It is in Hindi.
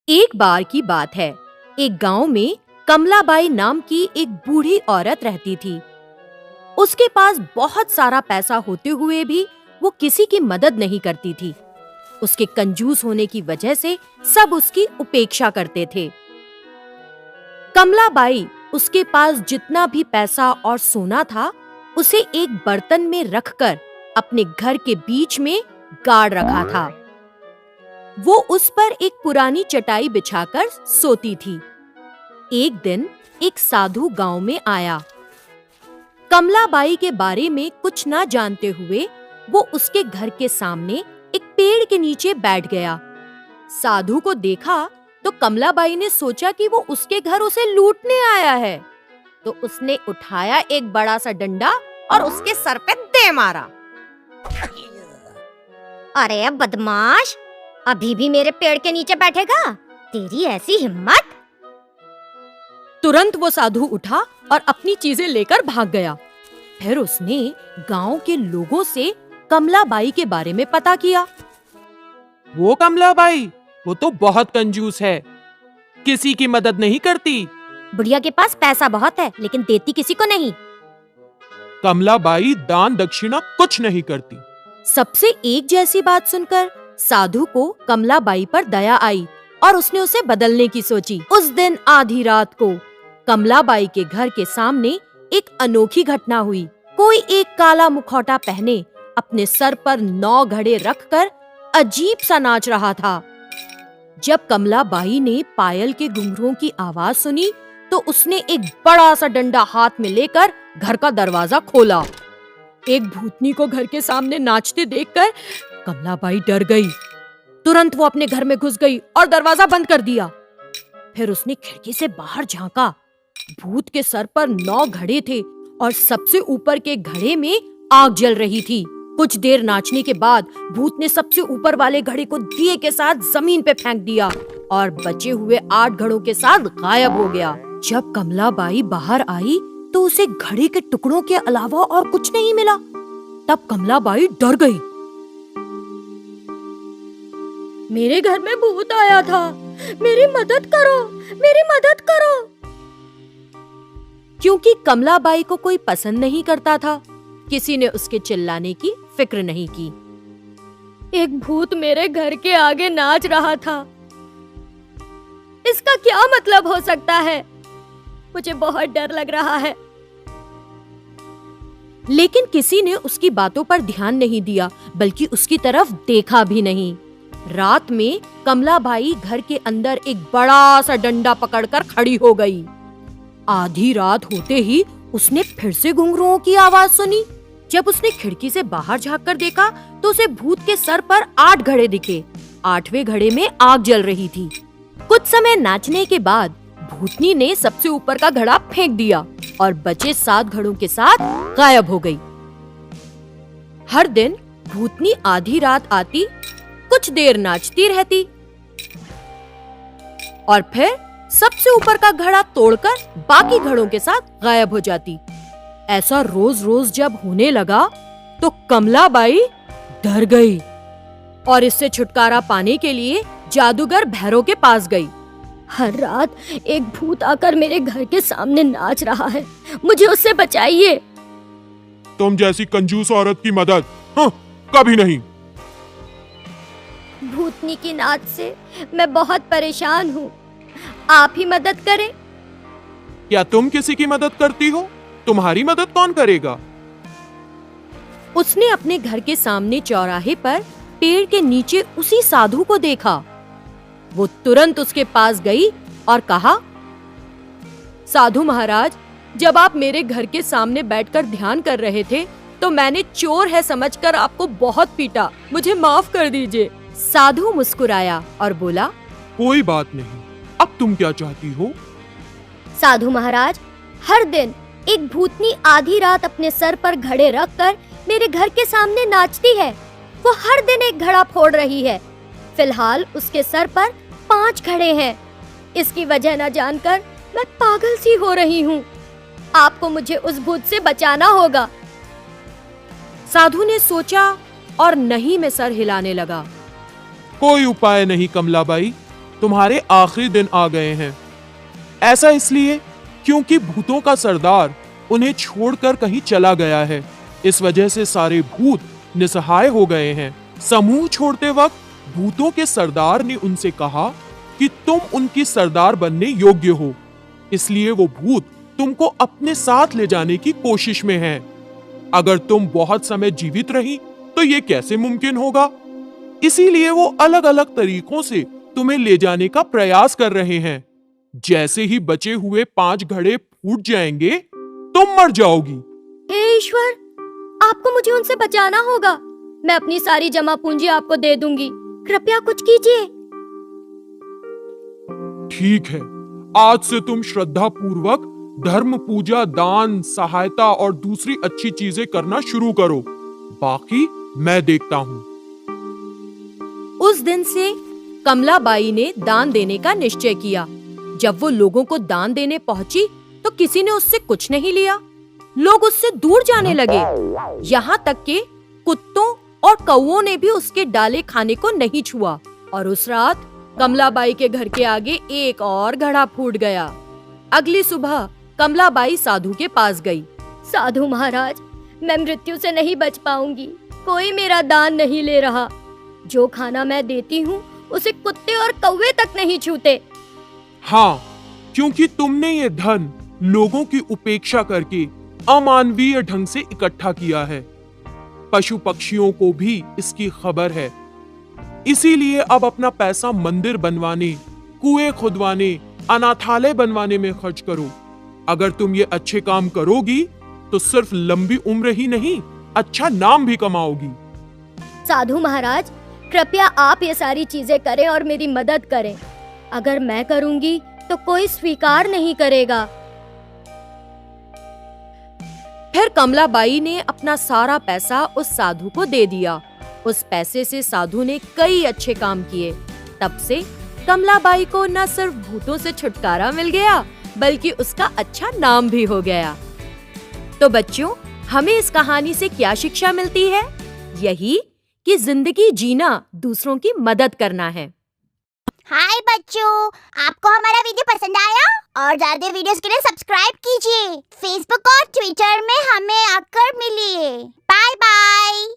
एक बार की बात है। एक गांव में कमलाबाई नाम की एक बूढ़ी औरत रहती थी। उसके पास बहुत सारा पैसा होते हुए भी वो किसी की मदद नहीं करती थी। उसके कंजूस होने की वजह से सब उसकी उपेक्षा करते थे। कमलाबाई उसके पास जितना भी पैसा और सोना था, उसे एक बर्तन में रखकर अपने घर के बीच में गाड़ रखा था। वो उस पर एक पुरानी चटाई बिछाकर सोती थी। एक दिन एक साधु गांव में आया। कमलाबाई के बारे में कुछ ना जानते हुए वो उसके घर के सामने एक पेड़ के नीचे बैठ गया। साधु को देखा तो कमलाबाई ने सोचा कि वो उसके घर उसे लूटने आया है, तो उसने उठाया एक बड़ा सा डंडा और उसके सर पे दे मारा। अरे बदमाश, अभी भी मेरे पेड़ के नीचे बैठेगा? तेरी ऐसी हिम्मत! तुरंत वो साधु उठा और अपनी चीजें लेकर भाग गया। फिर उसने गांव के लोगों से कमलाबाई के बारे में पता किया। वो कमलाबाई, वो तो बहुत कंजूस है, किसी की मदद नहीं करती। बुढ़िया के पास पैसा बहुत है लेकिन देती किसी को नहीं। कमलाबाई दान दक्षिणा कुछ नहीं करती। सबसे एक जैसी बात सुनकर साधु को कमलाबाई पर दया आई और उसने उसे बदलने की सोची। उस दिन आधी रात को कमलाबाई के घर के सामने एक अनोखी घटना हुई। कोई एक काला मुखौटा पहने अपने सर पर 9 घड़े रखकर अजीब सा नाच रहा था। जब कमलाबाई ने पायल के घुंघरूओं की आवाज सुनी तो उसने एक बड़ा सा डंडा हाथ में लेकर घर का दरवाजा खोला। एक भूतनी को घर के सामने नाचते देखकर कमलाबाई डर गई। तुरंत वो अपने घर में घुस गई और दरवाजा बंद कर दिया। फिर उसने खिड़की से बाहर झांका। भूत के सर पर 9 घड़े थे और सबसे ऊपर के घड़े में आग जल रही थी। कुछ देर नाचने के बाद भूत ने सबसे ऊपर वाले घड़े को दिए के साथ जमीन पे फेंक दिया और बचे हुए 8 घड़ों के साथ गायब हो गया। जब कमलाबाई बाहर आई तो उसे घड़े के टुकड़ों के अलावा और कुछ नहीं मिला। तब कमलाबाई डर गई। मेरे घर में भूत आया था, मेरी मदद करो, मेरी मदद करो। क्योंकि कमलाबाई को कोई पसंद नहीं करता था, किसी ने उसके चिल्लाने की फिक्र नहीं की। एक भूत मेरे घर के आगे नाच रहा था, इसका क्या मतलब हो सकता है? मुझे बहुत डर लग रहा है। लेकिन किसी ने उसकी बातों पर ध्यान नहीं दिया, बल्कि उसकी तरफ देखा भी नहीं। रात में कमलाबाई घर के अंदर एक बड़ा सा डंडा पकड़कर खड़ी हो गई। आधी रात होते ही उसने फिर से घुंघरूओं की आवाज सुनी। जब उसने खिड़की से बाहर झांककर देखा तो उसे भूत के सर पर 8 घड़े दिखे। 8वें घड़े में आग जल रही थी। कुछ समय नाचने के बाद भूतनी ने सबसे ऊपर का घड़ा फेंक दिया और बचे 7 घड़ों के साथ गायब हो गई। हर दिन भूतनी आधी रात आती, कुछ देर नाचती रहती और फिर सबसे ऊपर का घड़ा तोड़कर बाकी घड़ों के साथ गायब हो जाती। ऐसा रोज-रोज जब होने लगा तो कमलाबाई डर गई और इससे छुटकारा पाने के लिए जादूगर भैरव के पास गई। हर रात एक भूत आकर मेरे घर के सामने नाच रहा है, मुझे उससे बचाइए। तुम जैसी कंजूस औरत की मदद कभी नहीं। भूतनी की नाच से मैं बहुत परेशान हूँ, आप ही मदद करें। क्या तुम किसी की मदद करती हो? तुम्हारी मदद कौन करेगा? उसने अपने घर के सामने चौराहे पर पेड़ के नीचे उसी साधु को देखा। वो तुरंत उसके पास गई और कहा, साधु महाराज, जब आप मेरे घर के सामने बैठकर ध्यान कर रहे थे तो मैंने चोर है समझकर आपको बहुत पीटा, मुझे माफ कर दीजिए। साधु मुस्कुराया और बोला, कोई बात नहीं, अब तुम क्या चाहती हो? साधु महाराज, हर दिन एक भूतनी आधी रात अपने सर पर घड़े रखकर मेरे घर के सामने नाचती है। वो हर दिन एक घड़ा फोड़ रही है। फिलहाल उसके सर पर 5 घड़े हैं। इसकी वजह न जानकर मैं पागल सी हो रही हूँ। आपको मुझे उस भूत से बचाना होगा। साधु ने सोचा और नहीं में सर हिलाने लगा। कोई उपाय नहीं कमलाबाई, तुम्हारे आखिरी दिन आ गए हैं। ऐसा इसलिए क्योंकि भूतों का सरदार उन्हें छोड़कर कहीं चला गया है। इस वजह से सारे भूत निसहाय हो गए हैं। समूह छोड़ते वक्त भूतों के सरदार ने उनसे कहा कि तुम उनकी सरदार बनने योग्य हो, इसलिए वो भूत तुमको अपने साथ ले जाने की कोशिश में हैं। अगर तुम बहुत समय जीवित रही तो ये कैसे मुमकिन होगा? इसीलिए वो अलग अलग तरीकों से तुम्हें ले जाने का प्रयास कर रहे हैं। जैसे ही बचे हुए 5 घड़े फूट जाएंगे, तुम मर जाओगी। हे ईश्वर, आपको मुझे उनसे बचाना होगा। मैं अपनी सारी जमा पूंजी आपको दे दूंगी, कृपया कुछ कीजिए। ठीक है, आज से तुम श्रद्धा पूर्वक धर्म, पूजा, दान, सहायता और दूसरी अच्छी चीजें करना शुरू करो। बाकी मैं देखता हूँ। उस दिन से कमलाबाई ने दान देने का निश्चय किया। जब वो लोगों को दान देने पहुंची तो किसी ने उससे कुछ नहीं लिया। लोग उससे दूर जाने लगे। यहाँ तक कि कुत्तों और कौओं ने भी उसके डाले खाने को नहीं छुआ। और उस रात कमलाबाई के घर के आगे एक और घड़ा फूट गया। अगली सुबह कमलाबाई साधु के पास गई। साधु महाराज, मैं मृत्यु से नहीं बच पाऊंगी। कोई मेरा दान नहीं ले रहा। जो खाना मैं देती हूँ उसे कुत्ते और कौवे तक नहीं छूते। हाँ, क्योंकि तुमने ये धन लोगों की उपेक्षा करके अमानवीय ढंग से इकट्ठा किया है। पशु पक्षियों को भी इसकी खबर है। इसीलिए अब अपना पैसा मंदिर बनवाने, कुएं खुदवाने, अनाथालय बनवाने में खर्च करो। अगर तुम ये अच्छे काम करोगी तो सिर्फ लंबी उम्र ही नहीं, अच्छा नाम भी कमाओगी। साधु महाराज, कृपया आप ये सारी चीजें करें और मेरी मदद करें। अगर मैं करूंगी तो कोई स्वीकार नहीं करेगा। फिर कमलाबाई ने अपना सारा पैसा उस साधु को दे दिया। उस पैसे से साधु ने कई अच्छे काम किए। तब से कमलाबाई को न सिर्फ भूतों से छुटकारा मिल गया, बल्कि उसका अच्छा नाम भी हो गया। तो बच्चों, हमें इस कहानी से क्या शिक्षा मिलती है? यही कि जिंदगी जीना दूसरों की मदद करना है। हाय बच्चों, आपको हमारा वीडियो पसंद आया? और ज्यादा वीडियोस के लिए सब्सक्राइब कीजिए। फेसबुक और ट्विटर में हमें आकर मिलिए। Bye bye.